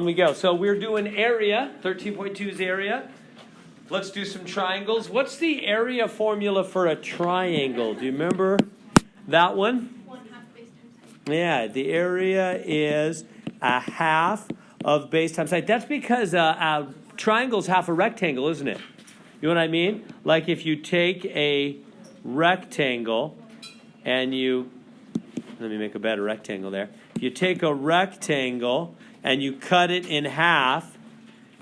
Here we go. So we're doing area. 13.2 is area. Let's do some triangles. What's the area formula for a triangle? Do you remember that one? 1/2 base times height. Yeah, the area is a half of base times height. That's because a triangle's half a rectangle, isn't it? You know what I mean? Like if you take a rectangle and let me make a better rectangle there. If you take a rectangle and you cut it in half,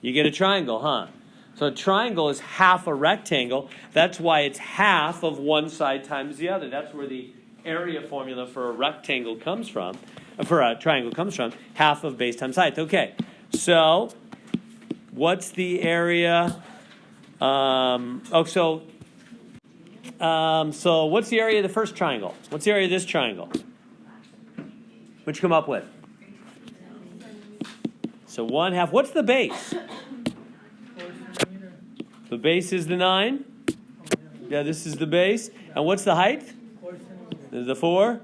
you get a triangle, huh? So a triangle is half a rectangle. That's why it's half of one side times the other. That's where the area formula for a rectangle comes from, for a triangle comes from, half of base times height. Okay, so what's the area? So what's the area of the first triangle? What's the area of this triangle? What'd you come up with? So 1/2. What's the base? The base is the 9. Yeah, this is the base. And what's the height? This is the 4.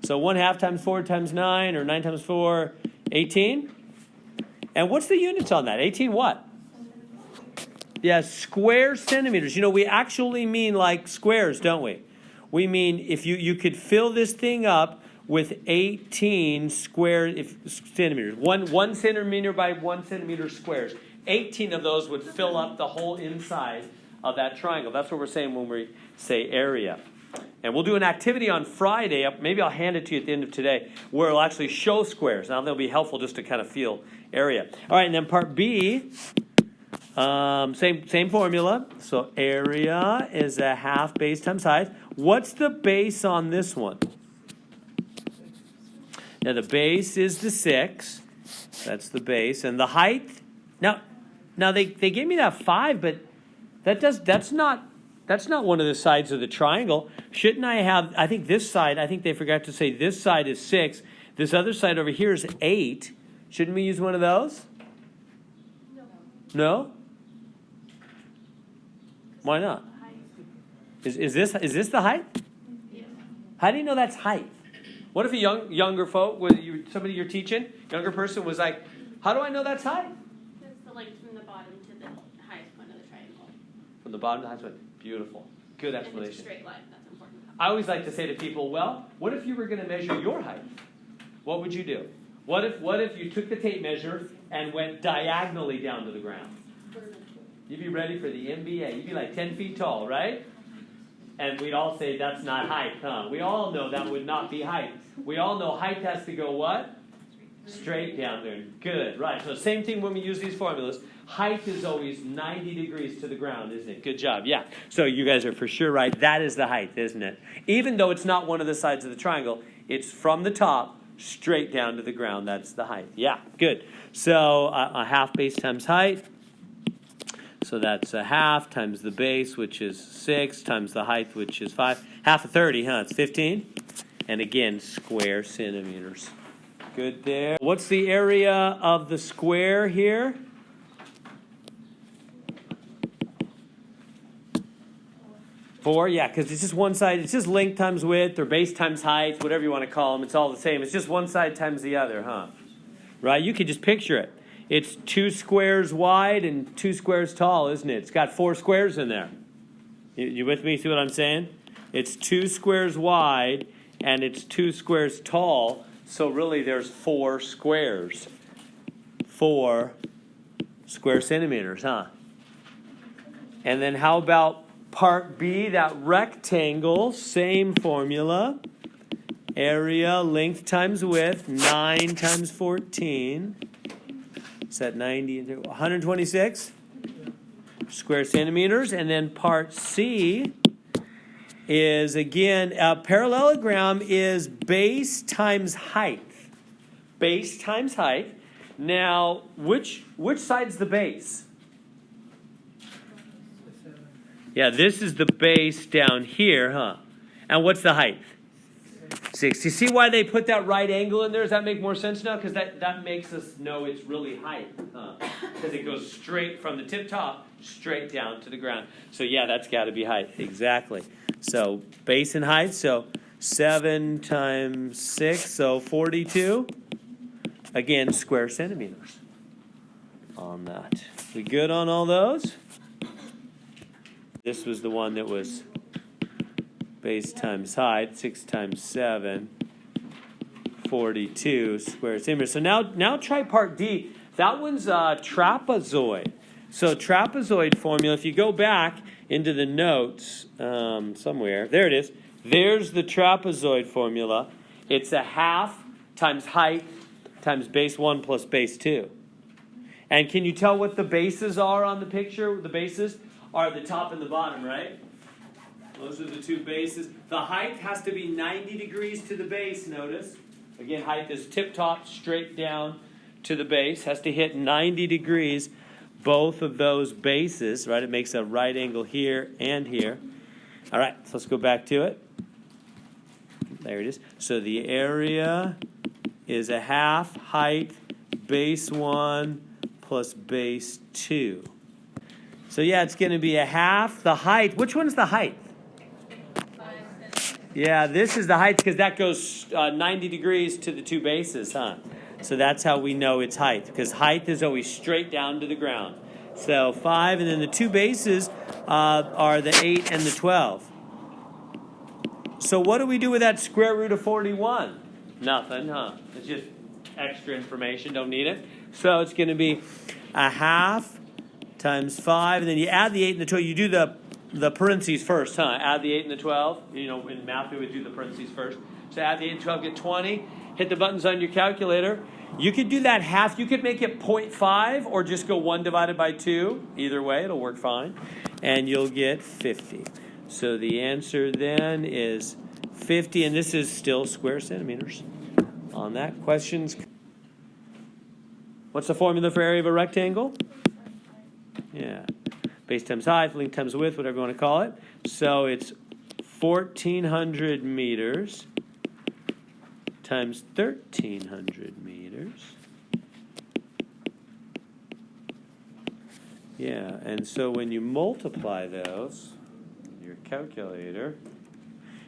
So 1/2 times 4 times 9, or 9 times 4, 18. And what's the units on that? 18 what? Yeah, square centimeters. You know, we actually mean like squares, don't we? We mean if you could fill this thing up with 18 square centimeters. One centimeter by 1 centimeter squares. 18 of those would fill up the whole inside of that triangle. That's what we're saying when we say area. And we'll do an activity on Friday. Maybe I'll hand it to you at the end of today, where it'll actually show squares. Now, they'll be helpful just to kind of feel area. All right, and then part B, same formula. So area is a half base times height. What's the base on this one? Now, the base is the 6. That's the base. And the height, now they gave me that 5, but that's not one of the sides of the triangle. Shouldn't I have, I think this side, I think they forgot to say this side is 6. This other side over here is 8. Shouldn't we use one of those? No? Why not? Is this the height? Yeah. How do you know that's height? What if a younger folk, somebody you're teaching, younger person was like, how do I know that's height? That's the length from the bottom to the highest point of the triangle. From the bottom to the highest point. Beautiful. Good And it's a explanation. straight line. That's important. I always like to say to people, well, what if you were going to measure your height? What would you do? What if you took the tape measure and went diagonally down to the ground? You'd be ready for the MBA. You'd be like 10 feet tall, right? And we'd all say that's not height, huh? We all know that would not be height. We all know height has to go what? Straight down there. Good, right. So same thing when we use these formulas. Height is always 90 degrees to the ground, isn't it? Good job, yeah. So you guys are for sure right. That is the height, isn't it? Even though it's not one of the sides of the triangle, it's from the top straight down to the ground. That's the height. Yeah, good. So a half base times height. So that's a half times the base, which is 6, times the height, which is 5. Half of 30, huh? It's 15. And again, square centimeters. Good there. What's the area of the square here? 4, yeah, because it's just one side. It's just length times width or base times height, whatever you want to call them. It's all the same. It's just one side times the other, huh? Right? You could just picture it. It's 2 squares wide and 2 squares tall, isn't it? It's got 4 squares in there. You with me? See what I'm saying? It's 2 squares wide and it's 2 squares tall. So really there's 4 squares. 4 square centimeters, huh? And then how about part B, that rectangle, same formula. Area, length times width, 9 times 14. Is that 90? 126 square centimeters. And then part C is, again, a parallelogram is base times height. Base times height. Now, which side's the base? Yeah, this is the base down here, huh? And what's the height? 6. You see why they put that right angle in there? Does that make more sense now? Because that makes us know it's really height. Because it goes straight from the tip top, straight down to the ground. So yeah, that's got to be height. Exactly. So base and height. So 7 times 6, so 42. Again, square centimeters. on that. We good on all those? This was the one that was base times height, 6 times 7, 42 square centimeters. So now try part D. That one's trapezoid. So trapezoid formula, if you go back into the notes somewhere, there it is. There's the trapezoid formula. It's a half times height times base 1 plus base 2. And can you tell what the bases are on the picture? The bases are the top and the bottom, right? Those are the two bases. The height has to be 90 degrees to the base, notice. Again, height is tip-top, straight down to the base. Has to hit 90 degrees, both of those bases, right? It makes a right angle here and here. All right, so let's go back to it. There it is. So the area is a half height base 1 plus base 2. So yeah, it's going to be a half the height. Which one's the height? Yeah, this is the height because that goes 90 degrees to the two bases, huh? So that's how we know it's height, because height is always straight down to the ground. So 5, and then the two bases are the 8 and the 12. So what do we do with that square root of 41? Nothing, huh? It's just extra information, don't need it. So it's going to be a half times 5, and then you add the 8 and the 12. You do the parentheses first, huh? Add the 8 and the 12. You know, in math we would do the parentheses first. So add the 8 and 12, get 20. Hit the buttons on your calculator. You could do that half. You could make it 0.5 or just go 1 divided by 2. Either way, it'll work fine. And you'll get 50. So the answer then is 50, and this is still square centimeters on that. Questions? What's the formula for area of a rectangle? Yeah. Base times height, length times width, whatever you want to call it. So it's 1,400 meters times 1,300 meters. Yeah, and so when you multiply those, your calculator,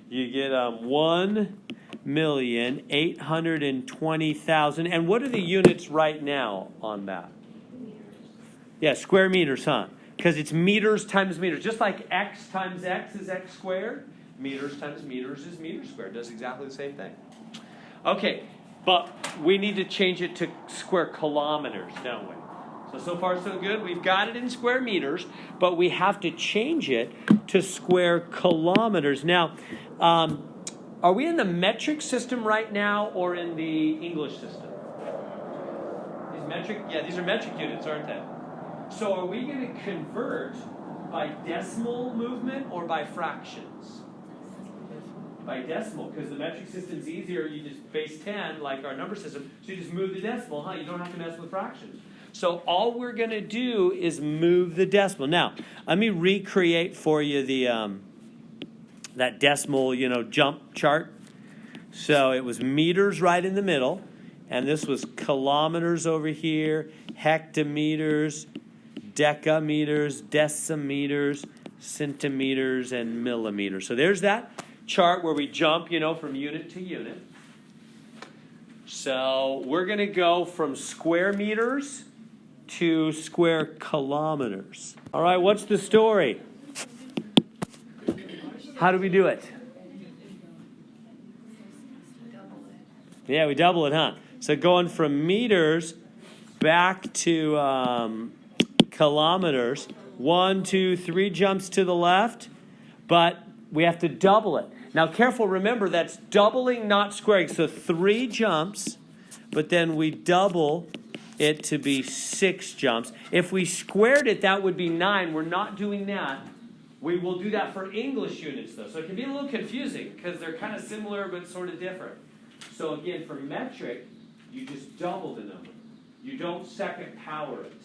you get 1,820,000. And what are the units right now on that? Yeah, square meters, huh? Because it's meters times meters. Just like x times x is x squared, meters times meters is meters squared. It does exactly the same thing. Okay, but we need to change it to square kilometers, don't we? So far so good. We've got it in square meters, but we have to change it to square kilometers. Now, are we in the metric system right now or in the English system? These are metric units, aren't they? So are we going to convert by decimal movement or by fractions? By decimal, because the metric system's easier. You just base 10, like our number system, so you just move the decimal, huh? You don't have to mess with fractions. So all we're going to do is move the decimal. Now, let me recreate for you the that decimal, jump chart. So it was meters right in the middle, and this was kilometers over here, hectometers, decameters, decimeters, centimeters, and millimeters. So there's that chart where we jump, from unit to unit. So we're going to go from square meters to square kilometers. All right, what's the story? How do we do it? Yeah, we double it, huh? So going from meters back to kilometers, 1, 2, 3 jumps to the left, but we have to double it. Now, careful, remember, that's doubling, not squaring. So 3 jumps, but then we double it to be 6 jumps. If we squared it, that would be 9. We're not doing that. We will do that for English units, though. So it can be a little confusing because they're kind of similar but sort of different. So again, for metric, you just double the number. You don't second power it.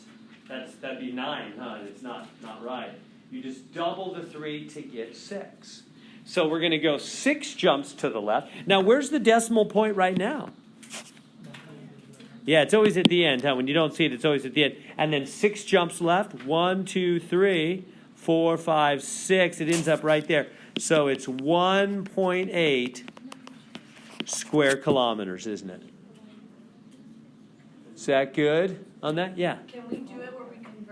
That'd be 9, huh? It's not right. You just double the 3 to get 6. So we're going to go 6 jumps to the left. Now, where's the decimal point right now? Yeah, it's always at the end, huh? When you don't see it, it's always at the end. And then 6 jumps left. 1, 2, 3, 4, 5, 6. It ends up right there. So it's 1.8 square kilometers, isn't it? Is that good on that? Yeah. Can we do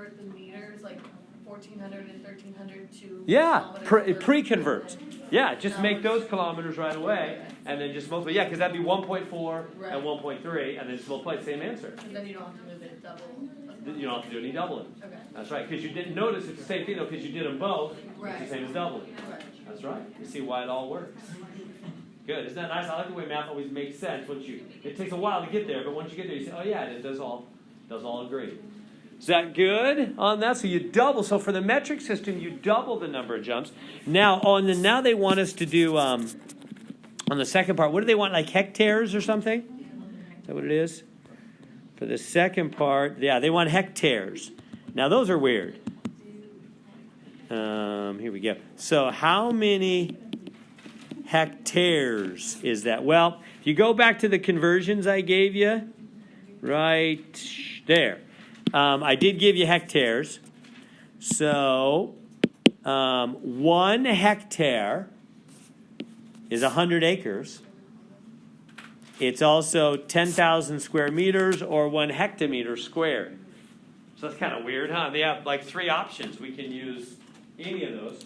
convert the meters, like 1400 and 1300 to Yeah, kilometers? pre-converts. Yeah, just make those kilometers right away, and then just multiply. Yeah, because that'd be 1.4 Right. and 1.3, and then just multiply the same answer. And then you don't have to move it double. You don't have to do any doubling. Okay. That's right, because you didn't notice it's the same thing though, because you did them both. Right. It's the same as doubling. Right. That's right. You see why it all works. Good. Isn't that nice? I like the way math always makes sense. It takes a while to get there, but once you get there, you say, oh yeah, it does all agree. Is that good on that? So you double. So for the metric system, you double the number of jumps. Now now they want us to do on the second part. What do they want? Like hectares or something? Is that what it is? For the second part, yeah, they want hectares. Now those are weird. Here we go. So how many hectares is that? Well, if you go back to the conversions I gave you, right there. I did give you hectares. So 1 hectare is 100 acres. It's also 10,000 square meters or 1 hectometer squared. So that's kind of weird, huh? They have like 3 options. We can use any of those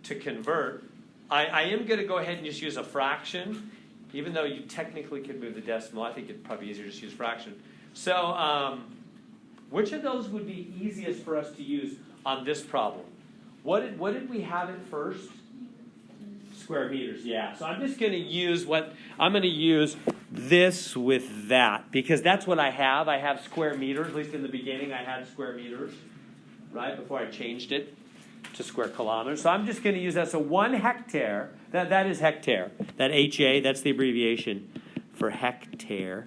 to convert. I am going to go ahead and just use a fraction, even though you technically could move the decimal. I think it'd probably be easier to just use fraction. So which of those would be easiest for us to use on this problem? What did we have at first? Square meters, yeah. So I'm just going to use this with that, because that's what I have. I have square meters. At least in the beginning, I had square meters, right, before I changed it to square kilometers. So I'm just going to use that. So 1 hectare, that is hectare. That HA, that's the abbreviation for hectare.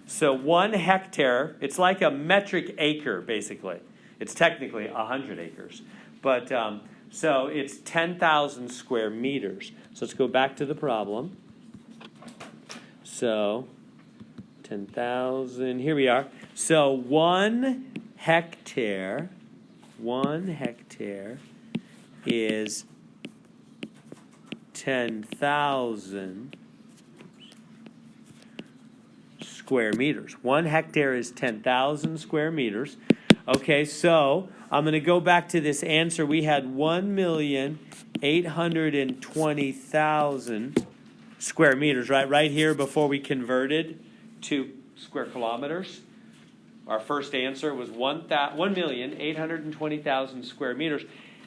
So 1 hectare, it's like a metric acre, basically. It's technically 100 acres. But so it's 10,000 square meters. So let's go back to the problem. So 10,000, here we are. So 1 hectare is 10,000 square meters. 1 hectare is 10,000 square meters. Okay, so I'm going to go back to this answer. We had 1,820,000 square meters, right here before we converted to square kilometers. Our first answer was 1,820,000 square meters.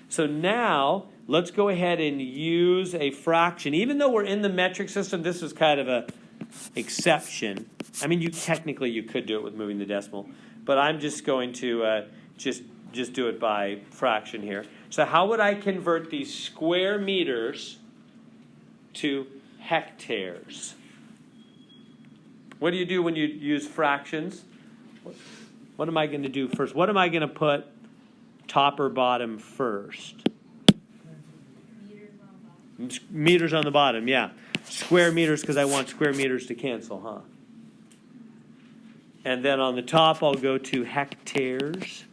So now let's go ahead and use a fraction. Even though we're in the metric system, this is kind of a exception. I mean, you could do it with moving the decimal, but I'm just going to just do it by fraction here. So how would I convert these square meters to hectares? What do you do when you use fractions? What am I going to do first? What am I going to put top or bottom first? Meters on the bottom, yeah. Square meters, because I want square meters to cancel, huh? And then on the top, I'll go to hectares.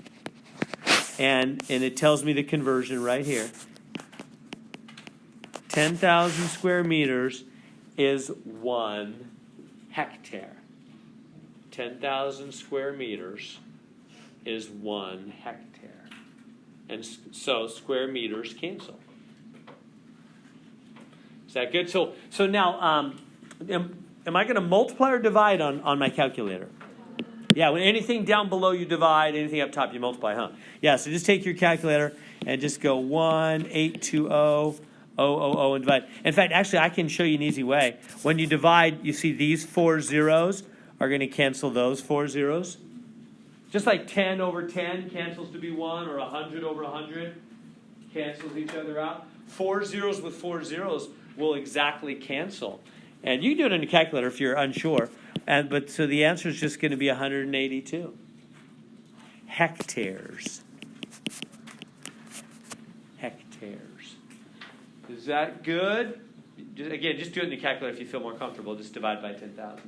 And it tells me the conversion right here. 10,000 square meters is 1 hectare. 10,000 square meters is 1 hectare. And so square meters cancel. Is that good? So now, am I going to multiply or divide on my calculator? Yeah, when anything down below you divide, anything up top you multiply, huh? Yeah, so just take your calculator and just go 1,820,000 and divide. In fact, actually, I can show you an easy way. When you divide, you see these 4 zeros are going to cancel those 4 zeros. Just like 10 over 10 cancels to be 1, or 100 over 100 cancels each other out. 4 zeros with 4 zeros will exactly cancel. And you can do it on your calculator if you're unsure. But so the answer is just going to be 182 hectares. Hectares. Is that good? Again, just do it in the calculator if you feel more comfortable. Just divide by 10,000.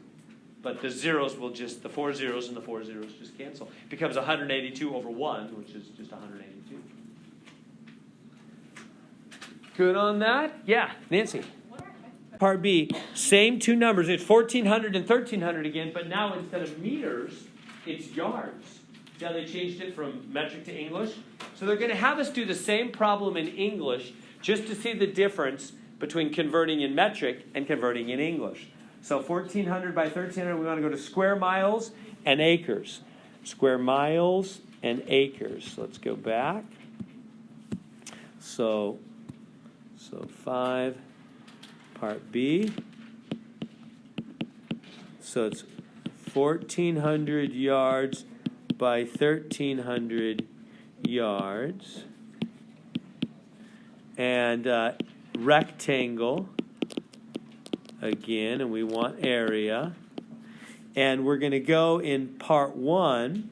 But the zeros will the 4 zeros and the 4 zeros just cancel. It becomes 182 over 1, which is just 182. Good on that? Yeah, Nancy. Part B, same 2 numbers. It's 1,400 and 1,300 again, but now instead of meters, it's yards. See how they changed it from metric to English? So they're going to have us do the same problem in English just to see the difference between converting in metric and converting in English. So 1400 by 1300, we want to go to square miles and acres. Square miles and acres. Let's go back. So 5, part B. So it's 1400 yards by 1300 yards. And rectangle again, and we want area. And we're going to go in part 1.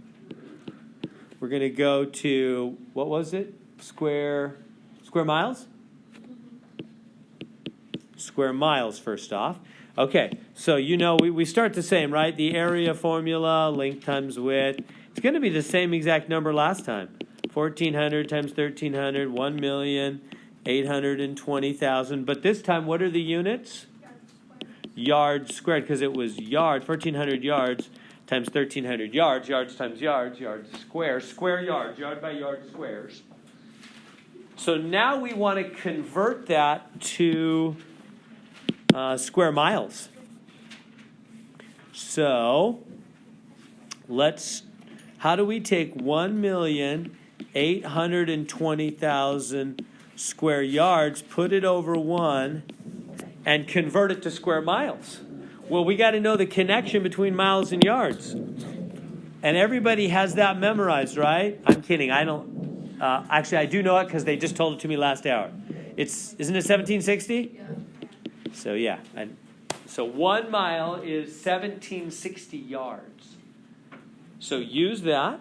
We're going to go to, what was it? Square miles? Square miles first off. Okay, so you know we start the same, right? The area formula, length times width. It's going to be the same exact number last time. 1400 times 1300, 1,820,000. But this time, what are the units? Yards squared, because it was yard, 1,400 yards times 1,300 yards. Yards times yards, yards squares. Square yards, yard by yard squares. So now we want to convert that to square miles. So how do we take 1,820,000 square yards, put it over 1, and convert it to square miles? Well, we got to know the connection between miles and yards. And everybody has that memorized, right? I'm kidding. I don't. Actually, I do know it because they just told it to me last hour. Isn't it 1760? Yeah. So yeah. So 1 mile is 1760 yards. So use that.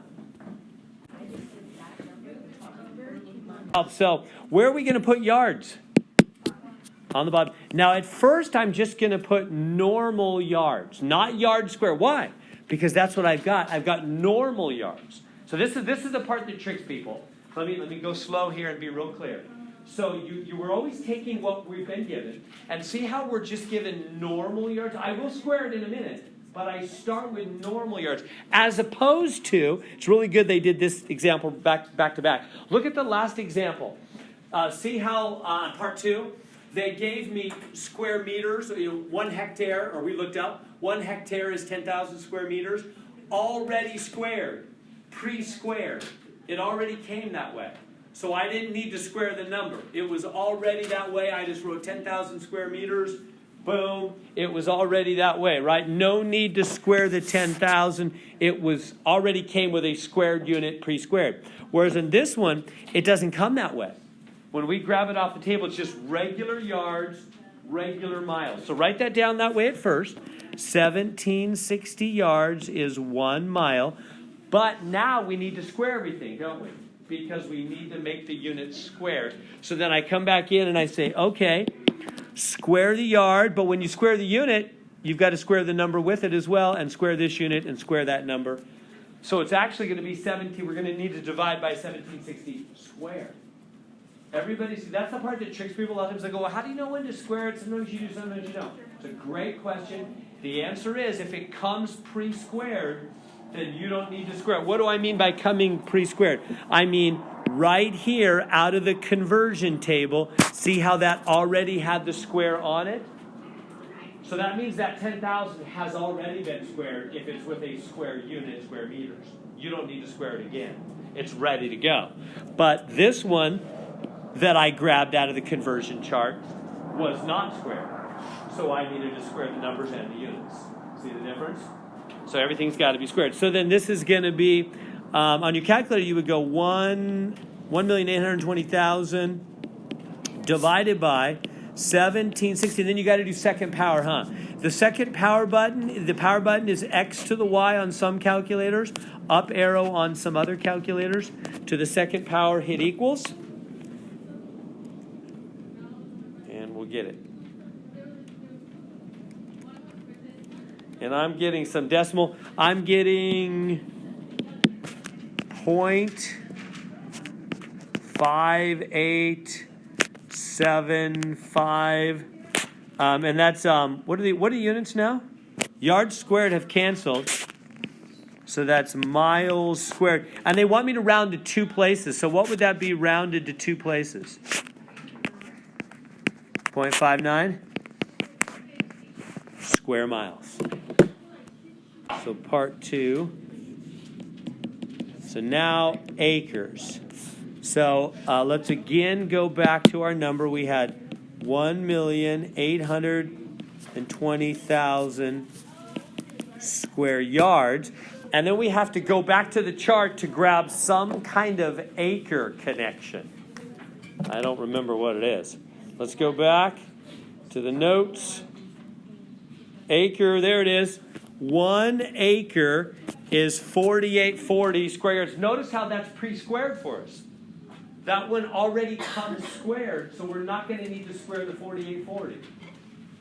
So where are we going to put yards? On the bottom. Now at first I'm just going to put normal yards, not yard square. Why? Because that's what I've got. I've got normal yards. So this is the part that tricks people. Let me go slow here and be real clear. So you were always taking what we've been given, and see how we're just given normal yards? I will square it in a minute, but I start with normal yards. As opposed to, it's really good they did this example back to back. Look at the last example. See how on part 2, they gave me square meters, 1 hectare, or we looked up, 1 hectare is 10,000 square meters, already squared, pre-squared. It already came that way. So I didn't need to square the number. It was already that way. I just wrote 10,000 square meters. Boom. It was already that way, right? No need to square the 10,000. It was already came with a squared unit pre-squared. Whereas in this one, it doesn't come that way. When we grab it off the table, it's just regular yards, regular miles. So write that down that way at first. 1760 yards is 1 mile. But now we need to square everything, don't we? Because we need to make the units squared. So then I come back in and I say, okay, square the yard. But when you square the unit, you've got to square the number with it as well, and square this unit and square that number. So it's actually going to be 17. We're going to need to divide by 1760 squared. Everybody, see, that's the part that tricks people. A lot of times they go, well, how do you know when to square it? Sometimes you do, sometimes you don't. It's a great question. The answer is, if it comes pre-squared, then you don't need to square it. What do I mean by coming pre-squared? I mean right here out of the conversion table, see how that already had the square on it? So that means that 10,000 has already been squared if it's with a square unit, square meters. You don't need to square it again. It's ready to go. But this one that I grabbed out of the conversion chart was not squared. So I needed to square the numbers and the units. See the difference? So everything's got to be squared. So then this is going to be, on your calculator, you would go 1,820,000 divided by 1760. Then you got to do second power, huh? The second power button, the power button is X to the Y on some calculators, up arrow on some other calculators. To the second power, hit equals. And we'll get it. And I'm getting some decimal. I'm getting 0.5875. And that's what are the units now? Yards squared have canceled. So that's miles squared. And they want me to round to 2 places. So what would that be rounded to 2 places? 0.59 square miles. So part 2. So now acres. So let's again go back to our number. We had 1,820,000 square yards. And then we have to go back to the chart to grab some kind of acre connection. I don't remember what it is. Let's go back to the notes. Acre, there it is. 1 acre is 4840 square yards. Notice how that's pre-squared for us. That one already comes squared, so we're not going to need to square the 4840. Does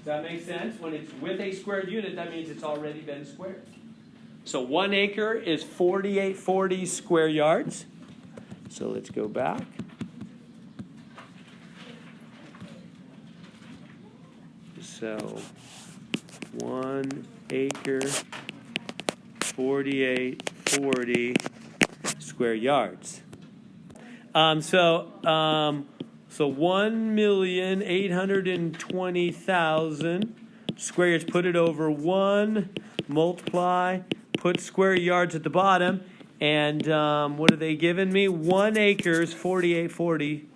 that make sense? When it's with a squared unit, that means it's already been squared. So 1 acre is 4840 square yards. So let's go back. So 1 acre, 4840 square yards. So 1,820,000 square yards. Put it over 1, multiply, put square yards at the bottom, and what are they giving me? 1 acre is 4840.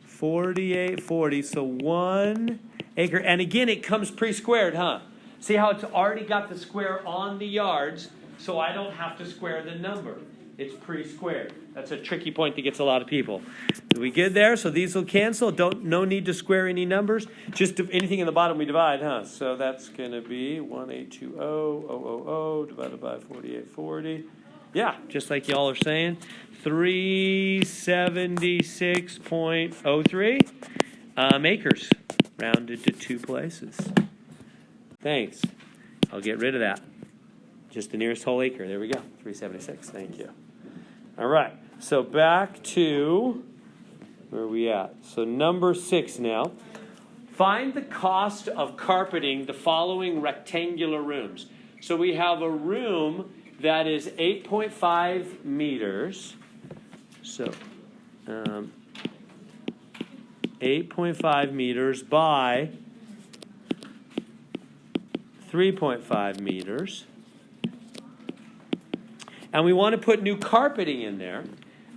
4840. So 1 acre, and again, it comes pre-squared, huh? See how it's already got the square on the yards, so I don't have to square the number. It's pre-squared. That's a tricky point that gets a lot of people. Did we get there? So these will cancel. No need to square any numbers. Just anything in the bottom we divide, huh? So that's going to be 1,820,000 divided by 4840. Yeah, just like y'all are saying. 376.03 acres, rounded to 2 places. Thanks. I'll get rid of that. Just the nearest whole acre. There we go. 376. Thank you. All right. So back to where are we at? So number 6 now. Find the cost of carpeting the following rectangular rooms. So we have a room that is 8.5 meters. So 8.5 meters by 3.5 meters. And we want to put new carpeting in there.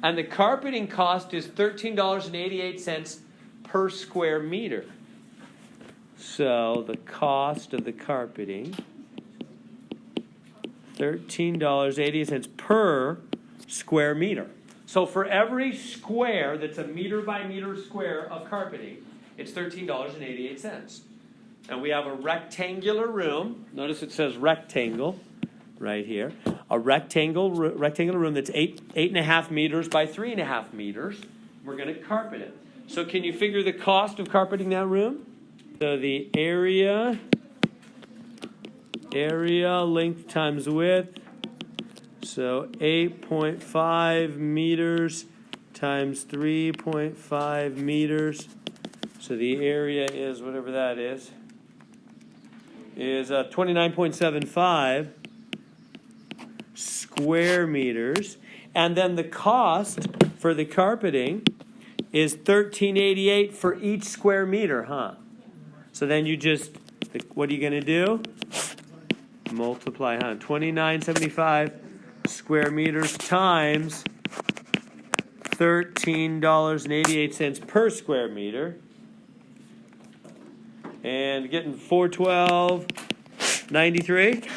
And the carpeting cost is $13.88 per square meter. So the cost of the carpeting, $13.88 per square meter. So for every square that's a meter by meter square of carpeting, it's $13.88. And we have a rectangular room. Notice it says rectangle right here. A rectangular room that's 8.5 meters by 3.5 meters. We're going to carpet it. So can you figure the cost of carpeting that room? So the area length times width. So 8.5 meters times 3.5 meters. So the area is whatever that is 29.75 square meters. And then the cost for the carpeting is $13.88 for each square meter, huh? So then you just, what are you going to do? Multiply, huh? 29.75 square meters times $13.88 per square meter. And getting $412.93.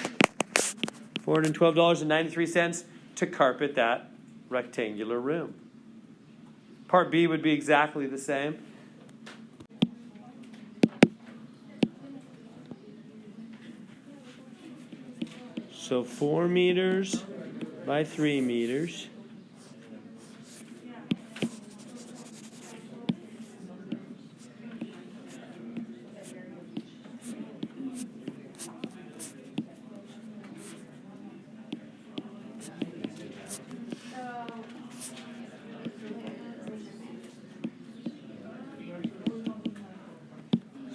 $412.93 to carpet that rectangular room. Part B would be exactly the same. So 4 meters by 3 meters.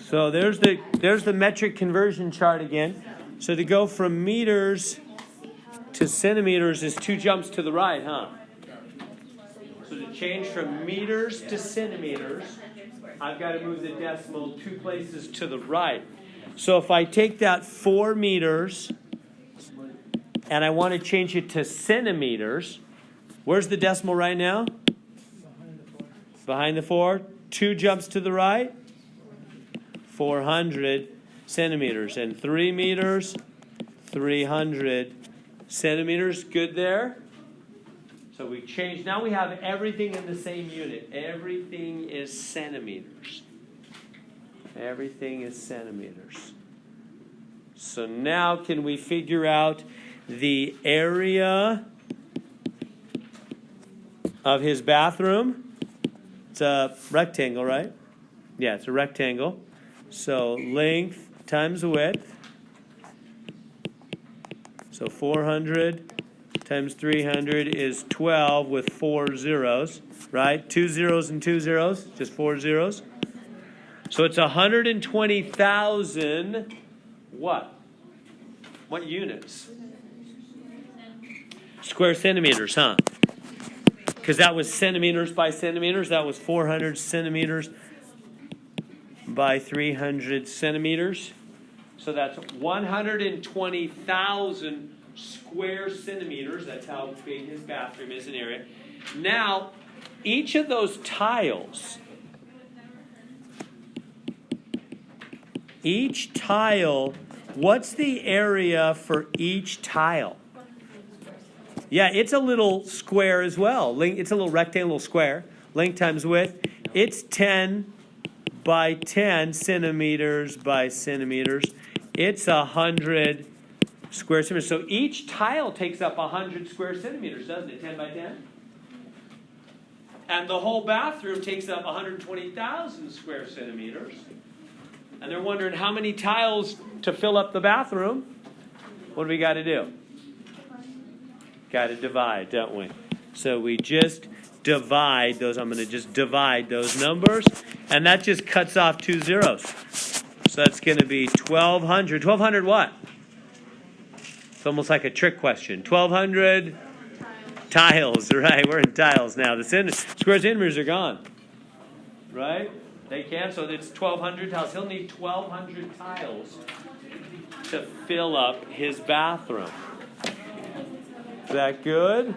So there's the metric conversion chart again. So to go from meters to centimeters is 2 jumps to the right, huh? So to change from meters to centimeters, I've got to move the decimal 2 places to the right. So if I take that 4 meters and I want to change it to centimeters, where's the decimal right now? Behind the 4. 2 jumps to the right. 400 centimeters. And 3 meters, 300 centimeters. Good there? So we changed. Now we have everything in the same unit. Everything is centimeters. Everything is centimeters. So now can we figure out the area of his bathroom? It's a rectangle, right? Yeah, it's a rectangle. So length times width. So 400 times 300 is 12 with 4 zeros, right? 2 zeros and 2 zeros, just 4 zeros. So it's 120,000 what? What units? Square centimeters, huh? Because that was centimeters by centimeters. That was 400 centimeters by 300 centimeters. So that's 120,000 square centimeters. That's how big his bathroom is in area. Now, each of those tiles, what's the area for each tile? Yeah, it's a little square as well. It's a little rectangle square. Length times width. It's 10 by 10 centimeters by centimeters. It's 100 square centimeters. So each tile takes up 100 square centimeters, doesn't it? 10 by 10? And the whole bathroom takes up 120,000 square centimeters. And they're wondering how many tiles to fill up the bathroom. What do we got to do? Got to divide, don't we? So we just divide those. I'm going to just divide those numbers. And that just cuts off 2 zeros. So that's going to be 1,200. 1,200 what? It's almost like a trick question. 1,200 tiles, right? We're in tiles now. The square centimeters are gone, right? They cancel. It's 1,200 tiles. He'll need 1,200 tiles to fill up his bathroom. Is that good?